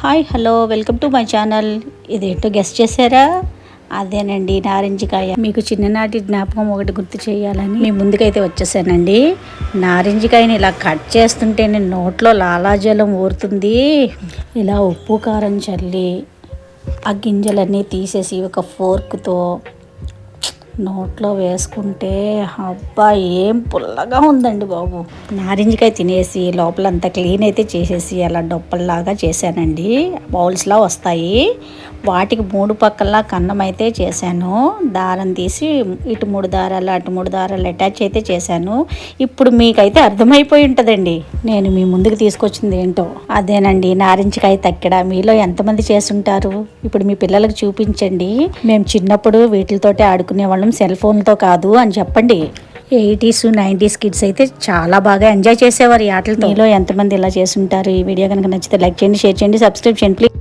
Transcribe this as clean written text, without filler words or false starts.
Hi hello welcome to my channel. ఇదేంటో guest చేశారా? అదేనండి నారింజకాయ. మీకు చిన్ననాటి జ్ఞాపకం ఒకటి గుర్తు చేయాలని మీ ముందుకైతే వచ్చేసానండి. నారింజకాయని ఇలా కట్ చేస్తుంటే నేను నోట్లో లాలాజలం ఊరుతుంది. ఇలా ఉప్పు కారం చల్లి ఆ గింజలన్నీ తీసేసి ఒక ఫోర్క్తో నోట్లో వేసుకుంటే అబ్బా ఏం పుల్లగా ఉందండి బాబు. నారింజకాయ తినేసి లోపలంతా క్లీన్ అయితే చేసేసి అలా డొప్పల్లాగా చేశానండి. బౌల్స్లా వస్తాయి. వాటికి 3 పక్కల కన్నం అయితే చేశాను. దారం తీసి ఇటు 3 దారాలు అటు 3 దారాలు అటాచ్ అయితే చేశాను. ఇప్పుడు మీకైతే అర్థమైపోయి ఉంటుందండి నేను మీ ముందుకు తీసుకొచ్చింది ఏంటో. అదేనండి నారింజకాయ తక్కెడ. మీలో ఎంతమంది చేసుంటారు? ఇప్పుడు మీ పిల్లలకు చూపించండి. మేము చిన్నప్పుడు వీటితోటే ఆడుకునేవాళ్ళం, సెల్ ఫోన్తో కాదు అని చెప్పండి. 80s 90s కిడ్స్ అయితే చాలా బాగా ఎంజాయ్ చేసేవారు ఈ ఆటలతో. మీలో ఎంతమంది ఇలా చేసుంటారు? ఈ వీడియో కనుక నచ్చితే లైక్ చేయండి, షేర్ చేయండి, సబ్స్క్రైబ్ చేయండి ప్లీజ్.